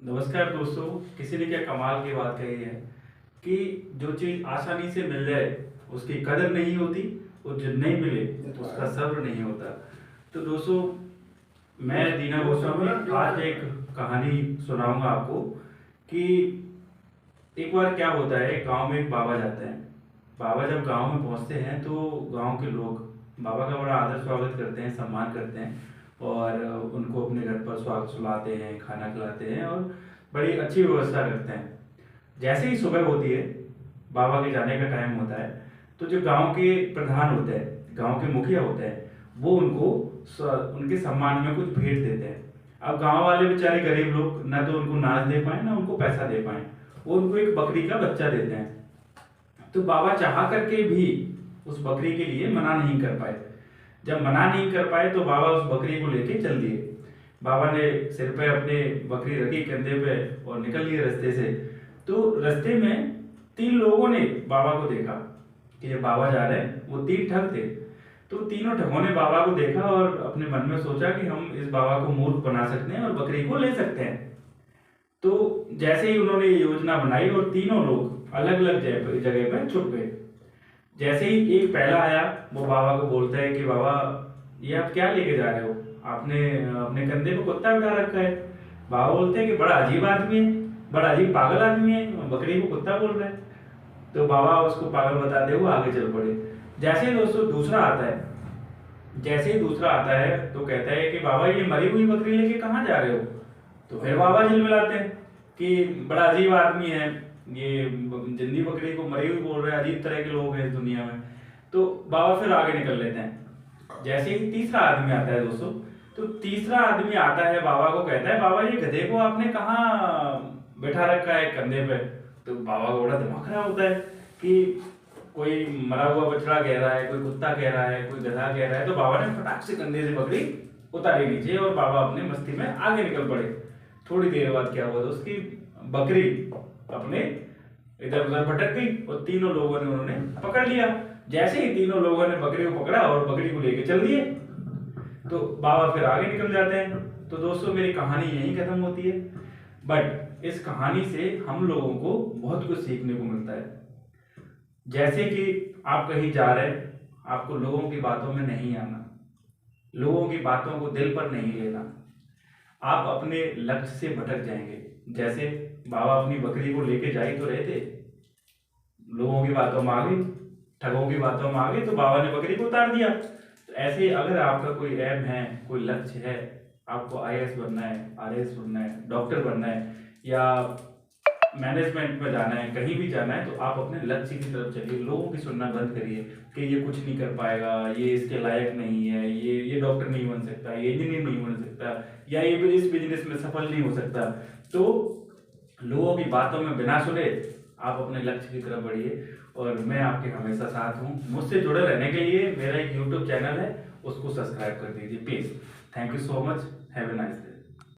नमस्कार दोस्तों। किसी ने क्या कमाल की बात कही है कि जो चीज़ आसानी से मिल जाए उसकी कदर नहीं होती और जो नहीं मिले उसका सब्र नहीं होता। तो दोस्तों, मैं दीना गोस्वामी आज एक कहानी सुनाऊंगा आपको कि एक बार क्या होता है, गांव में एक बाबा जाते हैं। बाबा जब गांव में पहुंचते हैं तो गांव के लोग बाबा का बड़ा आदर स्वागत करते हैं, सम्मान करते हैं और उनको अपने घर पर स्वागत सुलाते हैं, खाना खिलाते हैं और बड़ी अच्छी व्यवस्था करते हैं। जैसे ही सुबह होती है, बाबा के जाने का टाइम होता है, तो जो गांव के प्रधान होते हैं, गांव के मुखिया होते हैं, वो उनको उनके सम्मान में कुछ भेंट देते हैं। अब गांव वाले बेचारे गरीब लोग ना तो उनको नाच दे पाए ना उनको पैसा दे पाए, वो उनको एक बकरी का बच्चा देते हैं। तो बाबा चाह करके भी उस बकरी के लिए मना नहीं कर पाए। जब मना नहीं कर पाए तो बाबा उस बकरी को लेके चल दिए। बाबा ने सिर पे अपने बकरी रखी कंधे पे और निकल लिए रास्ते से। तो रास्ते में 3 लोगों ने बाबा को देखा कि ये बाबा जा रहे हैं। वो 3 ठग थे। तो तीनों ठगों ने बाबा को देखा और अपने मन में सोचा कि हम इस बाबा को मूर्ख बना सकते हैं और बकरी को ले सकते हैं। तो जैसे ही उन्होंने ये योजना बनाई और तीनों लोग अलग अलग जगह पर छुप गए। जैसे ही एक पहला आया, वो बाबा को बोलता है कि बाबा, ये आप क्या लेके जा रहे हो? आपने अपने कंधे पे कुत्ता बिठा रखा है। बाबा बोलते हैं कि बड़ा अजीब आदमी है, बड़ा अजीब पागल आदमी है, बकरी को कुत्ता बोल रहा है। तो बाबा उसको पागल बताते हुए आगे चल पड़े। जैसे ही दोस्तों दूसरा आता है, जैसे ही दूसरा आता है तो कहता है कि बाबा, ये मरी हुई बकरी लेके कहाँ जा रहे हो? तो फिर बाबा झिलमिलाते हैं कि बड़ा अजीब आदमी है, ये जिंदी बकरी को मरी हुई बोल रहे हैं, अजीब तरह के लोग हैं इस दुनिया में। तो बाबा फिर आगे निकल लेते हैं। जैसे ही तीसरा आदमी आता है दोस्तों, तो तीसरा आदमी आता है, बाबा को कहता है, बाबा ये गधे को आपने कहाँ बैठा रखा है कंधे पे? तो बाबा को बड़ा दिमाग खराब होता है कि कोई मरा हुआ बछड़ा कह रहा है, कोई कुत्ता कह रहा है, कोई गधा कह रहा है। तो बाबा ने फटाक से कंधे से बकरी उतारी नीचे और बाबा अपने मस्ती में आगे निकल पड़े। थोड़ी देर बाद क्या हुआ, उसकी बकरी अपने इधर उधर भटक गई और तीनों लोगों ने उन्होंने पकड़ लिया। जैसे ही तीनों लोगों ने बकरी को पकड़ा और बकरी को लेके चल दिए, तो बाबा फिर आगे निकल जाते हैं। तो दोस्तों, मेरी कहानी यहीं खत्म होती है, बट इस कहानी से हम लोगों को बहुत कुछ सीखने को मिलता है। जैसे कि आप कहीं जा रहे हैं, आपको लोगों की बातों में नहीं आना, लोगों की बातों को दिल पर नहीं लेना, आप अपने लक्ष्य से भटक जाएंगे। जैसे बाबा अपनी बकरी को लेके जा ही तो रहे थे, लोगों की बातों में आ गई, ठगों की बातों में आ गई, तो बाबा ने बकरी को उतार दिया। तो ऐसे ही अगर आपका कोई एम है, कोई लक्ष्य है, आपको आईएएस बनना है, आरएएस बनना है, डॉक्टर बनना है या मैनेजमेंट में जाना है, कहीं भी जाना है, तो आप अपने लक्ष्य की तरफ चलिए। लोगों की सुनना बंद करिए कि ये कुछ नहीं कर पाएगा, ये इसके लायक नहीं है, ये डॉक्टर नहीं बन सकता, ये इंजीनियर नहीं बन सकता, या ये भी इस बिजनेस में सफल नहीं हो सकता। तो लोगों की बातों में बिना सुने आप अपने लक्ष्य की तरफ बढ़िए और मैं आपके हमेशा साथ हूँ। मुझसे जुड़े रहने के लिए मेरा एक यूट्यूब चैनल है, उसको सब्सक्राइब कर दीजिए please. Thank you so much. Have a nice day.